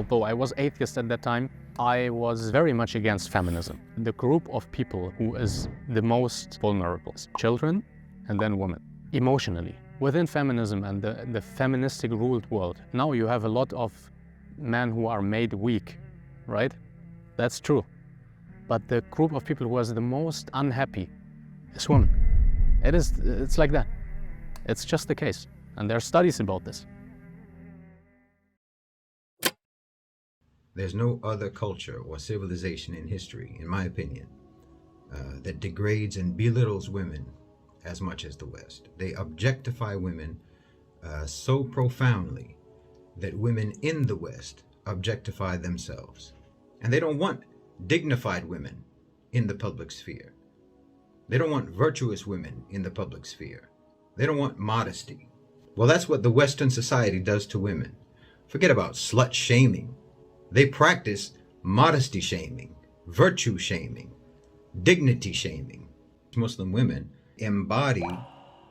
Although I was atheist at that time, I was very much against feminism. The group of people who is the most vulnerable is children and then women, emotionally. Within feminism and the feministic ruled world, now you have a lot of men who are made weak, right? That's true. But the group of people who is the most unhappy is women. It's like that. It's just the case. And there are studies about this. There's no other culture or civilization in history, in my opinion, that degrades and belittles women as much as the West. They objectify women so profoundly that women in the West objectify themselves. And they don't want dignified women in the public sphere. They don't want virtuous women in the public sphere. They don't want modesty. Well, that's what the Western society does to women. Forget about slut shaming. They practice modesty shaming, virtue shaming, dignity shaming. Muslim women embody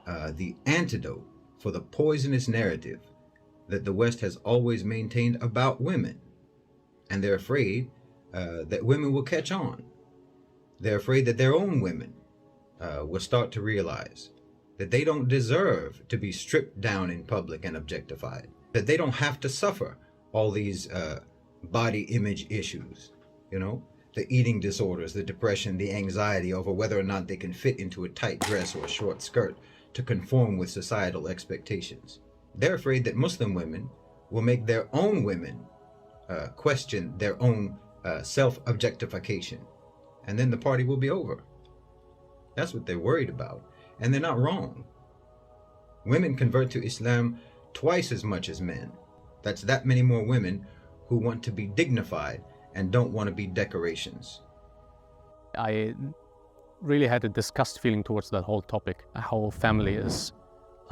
the antidote for the poisonous narrative that the West has always maintained about women. And they're afraid that women will catch on. They're afraid that their own women will start to realize that they don't deserve to be stripped down in public and objectified, that they don't have to suffer all these body image issues, the eating disorders, the depression, the anxiety over whether or not they can fit into a tight dress or a short skirt to conform with societal expectations. They're afraid that Muslim women will make their own women question their own self-objectification, and then the party will be over. That's what they're worried about, and they're not wrong. Women convert to Islam twice as much as men. That's that many more women who want to be dignified and don't want to be decorations. I really had a disgust feeling towards that whole topic, how family is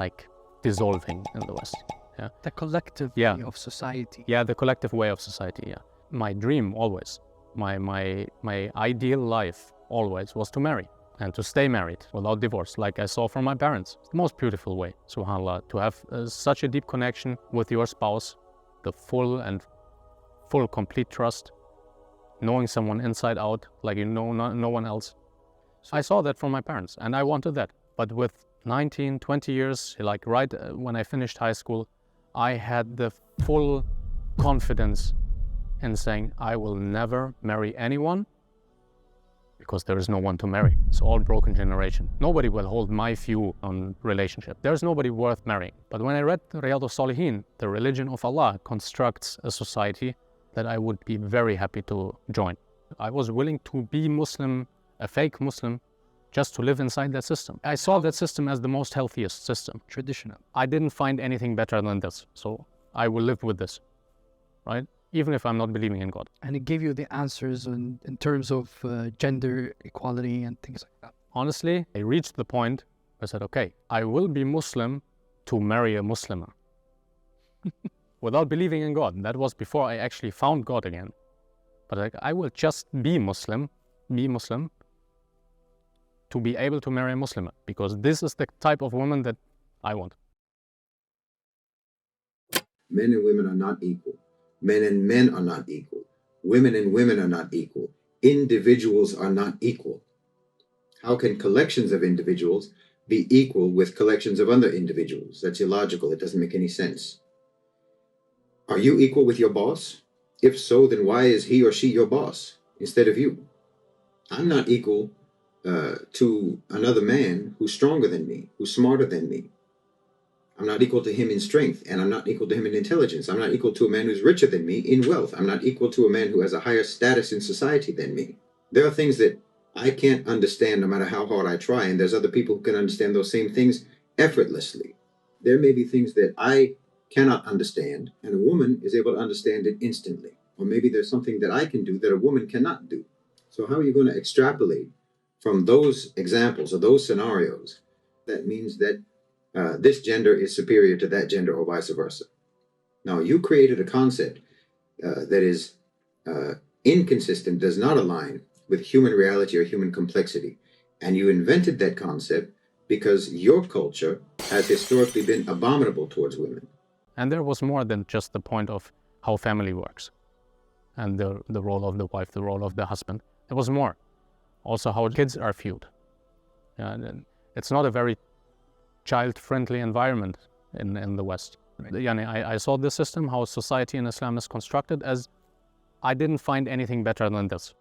like dissolving in the West. Yeah. The collective way of society. Yeah, the collective way of society, yeah. My dream always, my ideal life always was to marry and to stay married without divorce, like I saw from my parents. It's the most beautiful way, subhanAllah, to have such a deep connection with your spouse, the full complete trust, knowing someone inside out like no one else. I saw that from my parents and I wanted that. But with 19, 20 years, like right when I finished high school, I had the full confidence in saying I will never marry anyone because there is no one to marry. It's all broken generation. Nobody will hold my view on relationship. There's nobody worth marrying. But when I read Riyadh al-Salihin, the religion of Allah constructs a society that I would be very happy to join. I was willing to be Muslim, a fake Muslim, just to live inside that system. I saw that system as the most healthiest system. Traditional. I didn't find anything better than this, so I will live with this, right? Even if I'm not believing in God. And it gave you the answers in terms of gender equality and things like that. Honestly, I reached the point where I said, okay, I will be Muslim to marry a Muslimah. Without believing in God. That was before I actually found God again. But I will just be Muslim to be able to marry a Muslimah, because this is the type of woman that I want. Men and women are not equal. Men and men are not equal. Women and women are not equal. Individuals are not equal. How can collections of individuals be equal with collections of other individuals? That's illogical. It doesn't make any sense. Are you equal with your boss? If so, then why is he or she your boss instead of you? I'm not equal to another man who's stronger than me, who's smarter than me. I'm not equal to him in strength, and I'm not equal to him in intelligence. I'm not equal to a man who's richer than me in wealth. I'm not equal to a man who has a higher status in society than me. There are things that I can't understand no matter how hard I try, and there's other people who can understand those same things effortlessly. There may be things that I cannot understand, and a woman is able to understand it instantly. Or maybe there's something that I can do that a woman cannot do. So how are you going to extrapolate from those examples or those scenarios? That means that this gender is superior to that gender or vice versa. Now, you created a concept that is inconsistent, does not align with human reality or human complexity. And you invented that concept because your culture has historically been abominable towards women. And there was more than just the point of how family works. and the role of the wife, the role of the husband. There was more. Also how kids are viewed. And it's not a very child-friendly environment in the West. Yani, I saw the system, how society in Islam is constructed, as I didn't find anything better than this.